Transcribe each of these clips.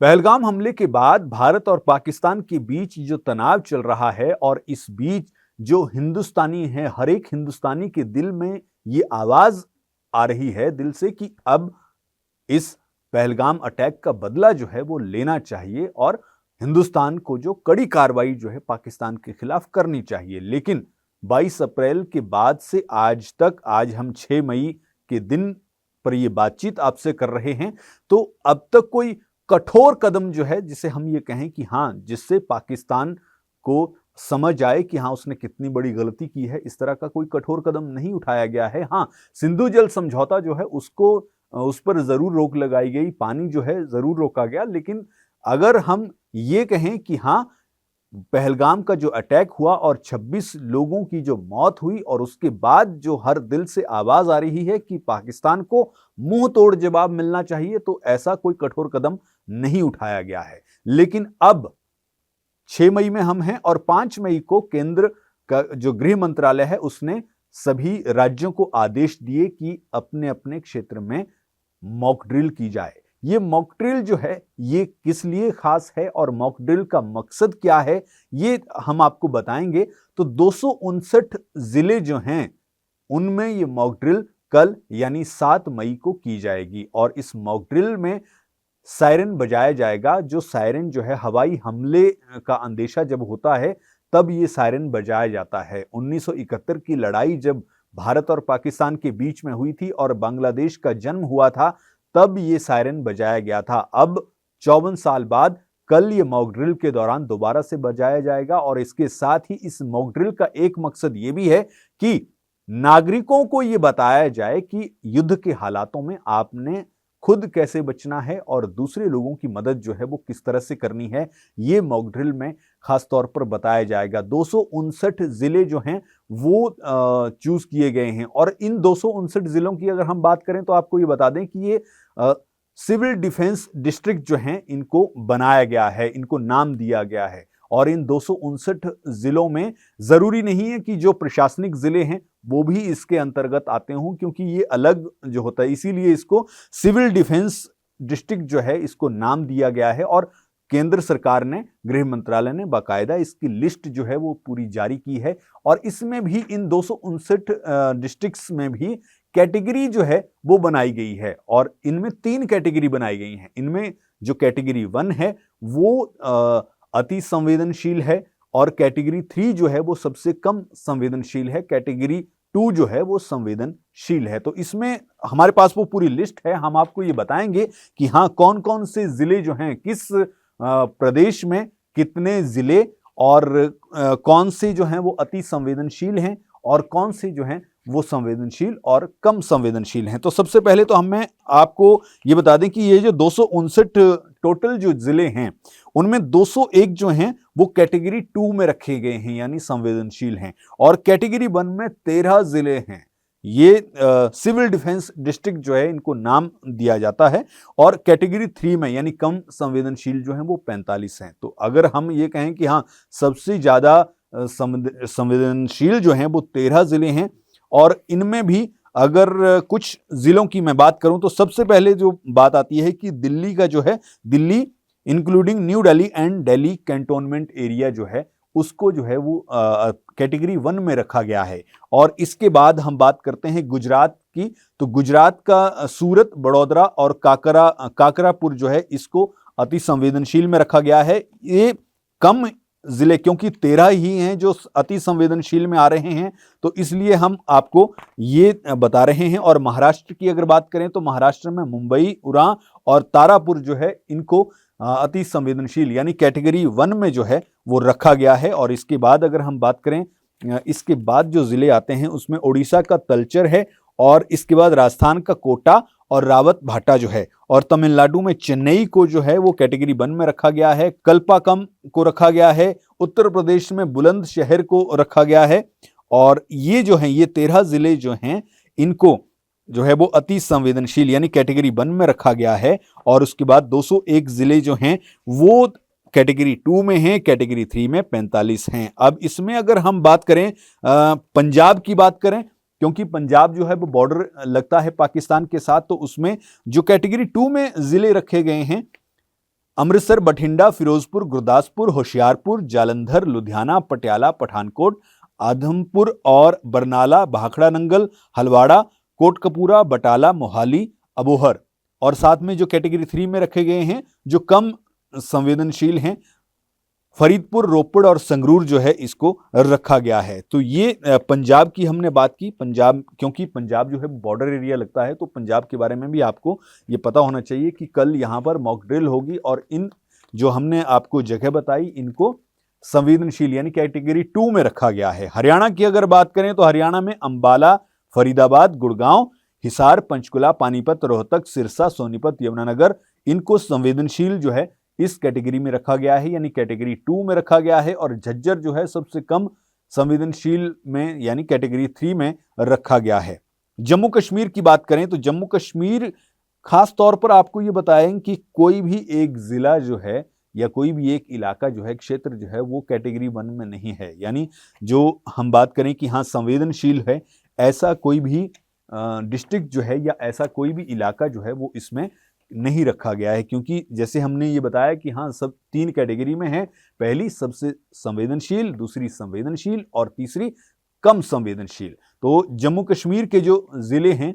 पहलगाम हमले के बाद भारत और पाकिस्तान के बीच जो तनाव चल रहा है और इस बीच जो हिंदुस्तानी है, हर एक हिंदुस्तानी के दिल में ये आवाज आ रही है दिल से कि अब इस पहलगाम अटैक का बदला जो है वो लेना चाहिए और हिंदुस्तान को जो कड़ी कार्रवाई जो है पाकिस्तान के खिलाफ करनी चाहिए। लेकिन 22 अप्रैल के बाद से आज तक, आज हम 6 मई के दिन पर ये बातचीत आपसे कर रहे हैं, तो अब तक कोई कठोर कदम जो है जिसे हम ये कहें कि हाँ, जिससे पाकिस्तान को समझ आए कि हाँ उसने कितनी बड़ी गलती की है, इस तरह का कोई कठोर कदम नहीं उठाया गया है। हाँ, सिंधु जल समझौता जो है उसको उस पर जरूर रोक लगाई गई, पानी जो है जरूर रोका गया। लेकिन अगर हम ये कहें कि हाँ, पहलगाम का जो अटैक हुआ और 26 लोगों की जो मौत हुई और उसके बाद जो हर दिल से आवाज आ रही है कि पाकिस्तान को मुंह तोड़ जवाब मिलना चाहिए, तो ऐसा कोई कठोर कदम नहीं उठाया गया है। लेकिन अब 6 मई में हम हैं और 5 मई को केंद्र का जो गृह मंत्रालय है उसने सभी राज्यों को आदेश दिए कि अपने अपने क्षेत्र में मॉक ड्रिल की जाए। ये मॉक ड्रिल जो है ये किस लिए खास है और मॉक ड्रिल का मकसद क्या है, ये हम आपको बताएंगे। तो 259 जिले जो हैं उनमें ये मॉक ड्रिल कल यानी 7 मई को की जाएगी और इस मॉक ड्रिल में सायरन बजाया जाएगा। जो सायरन जो है हवाई हमले का अंदेशा जब होता है तब ये सायरन बजाया जाता है। 1971 की लड़ाई जब भारत और पाकिस्तान के बीच में हुई थी और बांग्लादेश का जन्म हुआ था, तब ये सायरन बजाया गया था। अब 54 साल बाद कल ये मॉक ड्रिल के दौरान दोबारा से बजाया जाएगा और इसके साथ ही इस मॉक ड्रिल का एक मकसद ये भी है कि नागरिकों को ये बताया जाए कि युद्ध के हालातों में आपने खुद कैसे बचना है और दूसरे लोगों की मदद जो है वो किस तरह से करनी है, ये मॉक ड्रिल में खास तौर पर बताया जाएगा। 259 जिले जो हैं वो चूज किए गए हैं और इन 259 जिलों की अगर हम बात करें तो आपको ये बता दें कि ये सिविल डिफेंस डिस्ट्रिक्ट जो हैं इनको बनाया गया है, इनको नाम दिया गया है। और इन 259 जिलों में जरूरी नहीं है कि जो प्रशासनिक जिले हैं वो भी इसके अंतर्गत आते हों, क्योंकि ये अलग जो होता है, इसीलिए इसको सिविल डिफेंस डिस्ट्रिक्ट जो है इसको नाम दिया गया है। और केंद्र सरकार ने, गृह मंत्रालय ने बाकायदा इसकी लिस्ट जो है वो पूरी जारी की है और इसमें भी इन 259 डिस्ट्रिक्ट्स में भी कैटेगरी जो है वो बनाई गई है और इनमें 3 कैटेगरी बनाई गई हैं। इनमें जो कैटेगरी 1 है वो अति संवेदनशील है और कैटेगरी 3 जो है वो सबसे कम संवेदनशील है, कैटेगरी 2 जो है वो संवेदनशील है। तो इसमें हमारे पास वो पूरी लिस्ट है, हम आपको ये बताएंगे कि हाँ कौन कौन से जिले जो हैं, किस प्रदेश में कितने जिले और कौन से जो हैं वो अति संवेदनशील हैं और कौन से जो हैं वो संवेदनशील और कम संवेदनशील हैं। तो सबसे पहले तो हमें आपको ये बता दें कि ये जो 259 टोटल जो जिले हैं उनमें 201 जो हैं वो कैटेगरी 2 में रखे गए हैं यानी संवेदनशील हैं और कैटेगरी 1 में 13 जिले हैं। ये सिविल डिफेंस डिस्ट्रिक्ट जो है इनको नाम दिया जाता है और कैटेगरी 3 में यानी कम संवेदनशील जो है वो 45 हैं। तो अगर हम ये कहें कि हाँ सबसे ज्यादा संवेदनशील जो हैं वो 13 जिले हैं और इनमें भी अगर कुछ जिलों की मैं बात करूं तो सबसे पहले जो बात आती है कि दिल्ली का जो है, Delhi including new Delhi and Delhi cantonment area जो है उसको जो है वो कैटेगरी 1 में रखा गया है। और इसके बाद हम बात करते हैं गुजरात की, तो गुजरात का सूरत, बड़ौदरा और काकरापुर जो है इसको अति संवेदनशील में रखा गया है। ये कम जिले, क्योंकि 13 ही हैं जो अति संवेदनशील में आ रहे हैं, तो इसलिए हम आपको ये बता रहे हैं। और महाराष्ट्र की अगर बात करें तो महाराष्ट्र में मुंबई, उरा और तारापुर जो है इनको अति संवेदनशील यानी कैटेगरी 1 में जो है वो रखा गया है। और इसके बाद अगर हम बात करें, इसके बाद जो जिले आते हैं उसमें ओडिशा का तलचर है और इसके बाद राजस्थान का कोटा और रावत भाटा जो है, और तमिलनाडु में चेन्नई को जो है वो कैटेगरी 1 में रखा गया है, कल्पाकम को रखा गया है, उत्तर प्रदेश में बुलंदशहर को रखा गया है। और ये जो है ये 13 जिले जो हैं इनको जो है वो अति संवेदनशील यानी कैटेगरी 1 में रखा गया है। और उसके बाद 201 जिले जो हैं वो कैटेगरी 2 में हैं, कैटेगरी 3 में 45 हैं। अब इसमें अगर हम बात करें पंजाब की बात करें, क्योंकि पंजाब जो है वो बॉर्डर लगता है पाकिस्तान के साथ, तो उसमें जो कैटेगरी 2 में जिले रखे गए हैं अमृतसर, बठिंडा, फिरोजपुर, गुरदासपुर, होशियारपुर, जालंधर, लुधियाना, पटियाला, पठानकोट, आधमपुर और बरनाला, भाखड़ा नंगल, हलवाड़ा, कोटकपूरा, बटाला, मोहाली, अबोहर और साथ में जो कैटेगरी 3 में रखे गए हैं जो कम संवेदनशील हैं, फरीदपुर, रोपड़ और संगरूर जो है इसको रखा गया है। तो ये पंजाब की हमने बात की। पंजाब, क्योंकि पंजाब जो है बॉर्डर एरिया लगता है, तो पंजाब के बारे में भी आपको ये पता होना चाहिए कि कल यहाँ पर मॉक ड्रिल होगी और इन जो हमने आपको जगह बताई इनको संवेदनशील यानी कैटेगरी 2 में रखा गया है। हरियाणा की अगर बात करें तो हरियाणा में अंबाला, फरीदाबाद, गुड़गांव, हिसार, पंचकुला, पानीपत, रोहतक, सिरसा, सोनीपत, यमुनानगर इनको संवेदनशील जो है इस कैटेगरी में रखा गया है यानी कैटेगरी 2 में रखा गया है। और झज्जर जो है सबसे कम संवेदनशील में यानी कैटेगरी 3 में रखा गया है। जम्मू कश्मीर की बात करें तो जम्मू कश्मीर खास तौर पर आपको ये बताएं कि कोई भी एक जिला जो है या कोई भी एक इलाका जो है, क्षेत्र जो है वो कैटेगरी 1 में नहीं है। यानी जो हम बात करें कि हाँ संवेदनशील है, ऐसा कोई भी डिस्ट्रिक्ट जो है या ऐसा कोई भी इलाका जो है वो इसमें नहीं रखा गया है, क्योंकि जैसे हमने ये बताया कि हाँ सब 3 कैटेगरी में है। पहली सबसे संवेदनशील, दूसरी संवेदनशील और तीसरी कम संवेदनशील। तो जम्मू कश्मीर के जो जिले हैं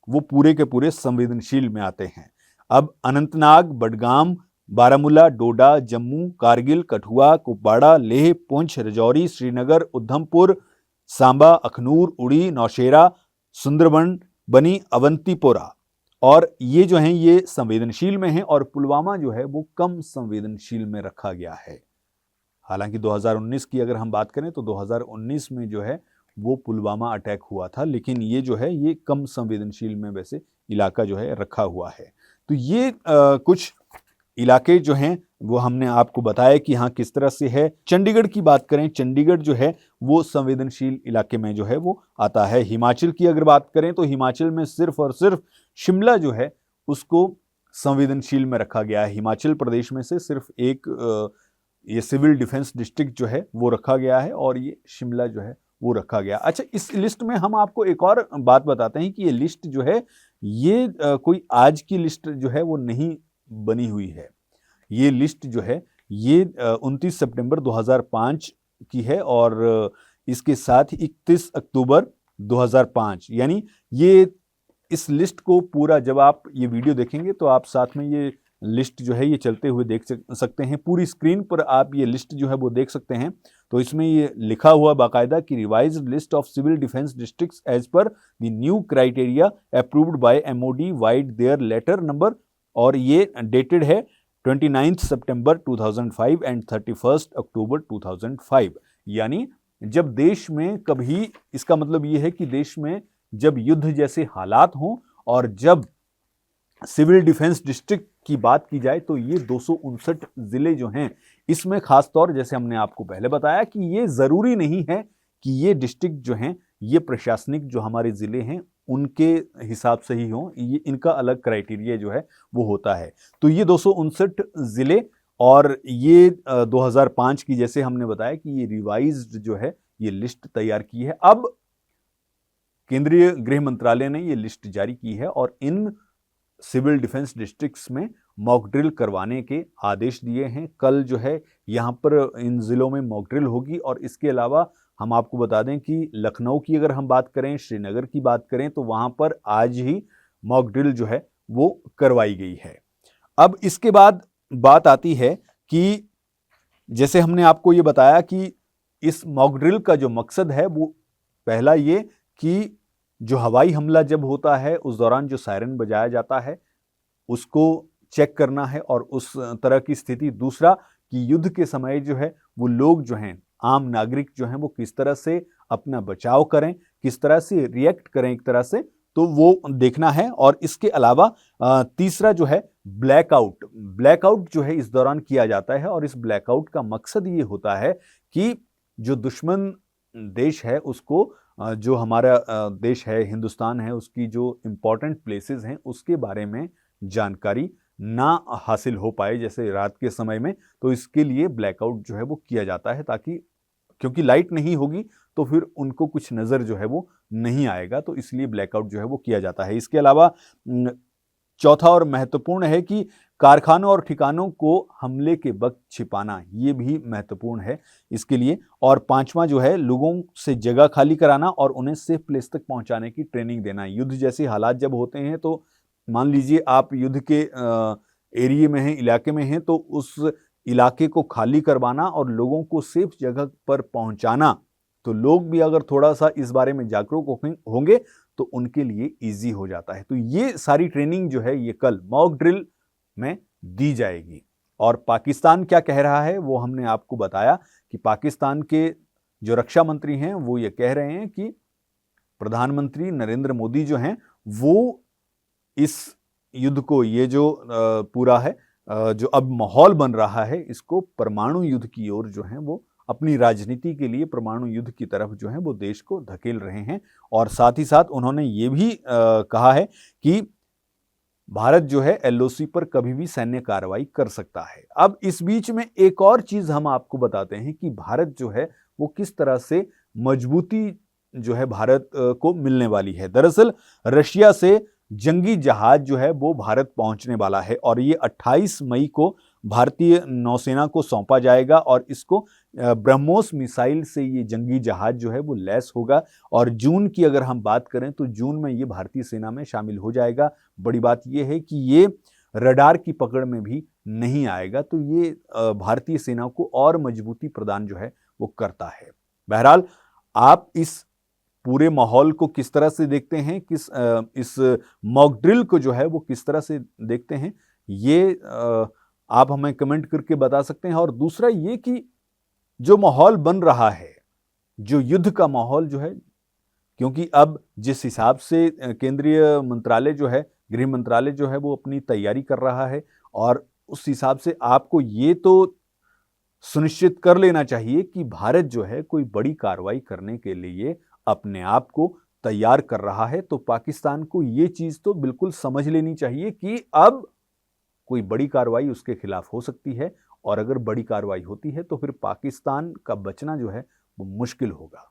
वो पूरे के पूरे संवेदनशील में आते हैं। अब अनंतनाग, बडगाम, बारामूला, डोडा, जम्मू, कारगिल, कठुआ, कुपवाड़ा, लेह, पुंछ, राजौरी, श्रीनगर, उधमपुर, सांबा, अखनूर, उड़ी, नौशेरा, सुंदरबन, बनी, अवंतीपोरा और ये जो हैं ये संवेदनशील में हैं और पुलवामा जो है वो कम संवेदनशील में रखा गया है। हालांकि 2019 की अगर हम बात करें तो 2019 में जो है वो पुलवामा अटैक हुआ था, लेकिन ये जो है ये कम संवेदनशील में वैसे इलाका जो है रखा हुआ है। तो ये कुछ इलाके जो हैं वो हमने आपको बताया कि हाँ किस तरह से है। चंडीगढ़ की बात करें, चंडीगढ़ जो है वो संवेदनशील इलाके में जो है वो आता है। हिमाचल की अगर बात करें तो हिमाचल में सिर्फ और सिर्फ शिमला जो है उसको संवेदनशील में रखा गया है। हिमाचल प्रदेश में से सिर्फ एक ये सिविल डिफेंस डिस्ट्रिक्ट जो है वो रखा गया है और ये शिमला जो है वो रखा गया। अच्छा, इस लिस्ट में हम आपको एक और बात बताते हैं कि ये लिस्ट जो है ये कोई आज की लिस्ट जो है वो नहीं बनी हुई है। ये लिस्ट जो है ये 29 सितंबर 2005 की है और इसके साथ ही 31 अक्टूबर 2005 यानी ये इस लिस्ट को पूरा जब आप ये वीडियो देखेंगे तो आप साथ में ये लिस्ट जो है ये चलते हुए देख सकते हैं। पूरी स्क्रीन पर आप ये लिस्ट जो है वो देख सकते हैं। तो इसमें ये लिखा हुआ बाकायदा कि revised list of civil defence districts as per the new criteria approved by MoD vide their letter number और ये डेटेड है 29 सितंबर 2005 एंड 31 अक्टूबर 2005। यानी जब देश में कभी, इसका मतलब ये है कि देश में जब युद्ध जैसे हालात हों और जब सिविल डिफेंस डिस्ट्रिक्ट की बात की जाए तो ये 259 जिले जो हैं इसमें खास तौर, जैसे हमने आपको पहले बताया कि ये जरूरी नहीं है कि ये डिस्ट्रिक्ट जो हैं ये प्रशासनिक जो हमारे जिले हैं उनके हिसाब से ही हों, ये इनका अलग क्राइटेरिया जो है वो होता है। तो ये 259 जिले और ये 2005 की, जैसे हमने बताया कि ये रिवाइज्ड जो है ये लिस्ट तैयार की है। अब केंद्रीय गृह मंत्रालय ने ये लिस्ट जारी की है और इन सिविल डिफेंस डिस्ट्रिक्ट्स में मॉक ड्रिल करवाने के आदेश दिए हैं। कल जो है यहाँ पर इन जिलों में मॉक ड्रिल होगी और इसके अलावा हम आपको बता दें कि लखनऊ की अगर हम बात करें, श्रीनगर की बात करें तो वहाँ पर आज ही मॉक ड्रिल जो है वो करवाई गई है। अब इसके बाद बात आती है कि जैसे हमने आपको ये बताया कि इस मॉक ड्रिल का जो मकसद है वो पहला ये कि जो हवाई हमला जब होता है उस दौरान जो सायरन बजाया जाता है उसको चेक करना है और उस तरह की स्थिति। दूसरा कि युद्ध के समय जो है वो लोग जो हैं, आम नागरिक जो हैं वो किस तरह से अपना बचाव करें, किस तरह से रिएक्ट करें एक तरह से, तो वो देखना है। और इसके अलावा तीसरा जो है ब्लैकआउट जो है इस दौरान किया जाता है और इस ब्लैकआउट का मकसद ये होता है कि जो दुश्मन देश है उसको, जो हमारा देश है हिंदुस्तान है, उसकी जो इम्पोर्टेंट प्लेसेस हैं उसके बारे में जानकारी ना हासिल हो पाए जैसे रात के समय में। तो इसके लिए ब्लैकआउट जो है वो किया जाता है ताकि, क्योंकि लाइट नहीं होगी तो फिर उनको कुछ नज़र जो है वो नहीं आएगा, तो इसलिए ब्लैकआउट जो है वो किया जाता है। इसके अलावा चौथा और महत्वपूर्ण है कि कारखानों और ठिकानों को हमले के वक्त छिपाना, ये भी महत्वपूर्ण है इसके लिए। और पांचवा जो है, लोगों से जगह खाली कराना और उन्हें सेफ प्लेस तक पहुंचाने की ट्रेनिंग देना। युद्ध जैसे हालात जब होते हैं तो मान लीजिए आप युद्ध के एरिया में हैं, इलाके में हैं, तो उस इलाके को खाली करवाना और लोगों को सेफ जगह पर पहुंचाना, तो लोग भी अगर थोड़ा सा इस बारे में जागरूक होंगे तो उनके लिए इजी हो जाता है। तो ये सारी ट्रेनिंग जो है ये कल मॉक ड्रिल में दी जाएगी। और पाकिस्तान क्या कह रहा है वो हमने आपको बताया कि पाकिस्तान के जो रक्षा मंत्री हैं वो ये कह रहे हैं कि प्रधानमंत्री नरेंद्र मोदी जो हैं वो इस युद्ध को, ये जो पूरा है, जो अब माहौल बन रहा है, इसको परमाणु युद्ध की ओर जो है वो अपनी राजनीति के लिए परमाणु युद्ध की तरफ जो है वो देश को धकेल रहे हैं। और साथ ही साथ उन्होंने ये भी कहा है कि भारत जो है एलओसी पर कभी भी सैन्य कार्रवाई कर सकता है। अब इस बीच में एक और चीज हम आपको बताते हैं कि भारत जो है वो किस तरह से मजबूती जो है भारत को मिलने वाली है। दरअसल रशिया से जंगी जहाज जो है वो भारत पहुंचने वाला है और ये 28 मई को भारतीय नौसेना को सौंपा जाएगा और इसको ब्रह्मोस मिसाइल से ये जंगी जहाज जो है वो लैस होगा। और जून की अगर हम बात करें तो जून में ये भारतीय सेना में शामिल हो जाएगा। बड़ी बात ये है कि ये रडार की पकड़ में भी नहीं आएगा, तो ये भारतीय सेना को और मजबूती प्रदान जो है वो करता है। बहरहाल आप इस पूरे माहौल को किस तरह से देखते हैं, इस मॉक ड्रिल को जो है वो किस तरह से देखते हैं, ये आप हमें कमेंट करके बता सकते हैं। और दूसरा ये कि जो माहौल बन रहा है, जो युद्ध का माहौल जो है, क्योंकि अब जिस हिसाब से केंद्रीय मंत्रालय जो है, गृह मंत्रालय जो है वो अपनी तैयारी कर रहा है और उस हिसाब से आपको ये तो सुनिश्चित कर लेना चाहिए कि भारत जो है कोई बड़ी कार्रवाई करने के लिए अपने आप को तैयार कर रहा है। तो पाकिस्तान को ये चीज तो बिल्कुल समझ लेनी चाहिए कि अब कोई बड़ी कार्रवाई उसके खिलाफ हो सकती है और अगर बड़ी कार्रवाई होती है तो फिर पाकिस्तान का बचना जो है वो मुश्किल होगा।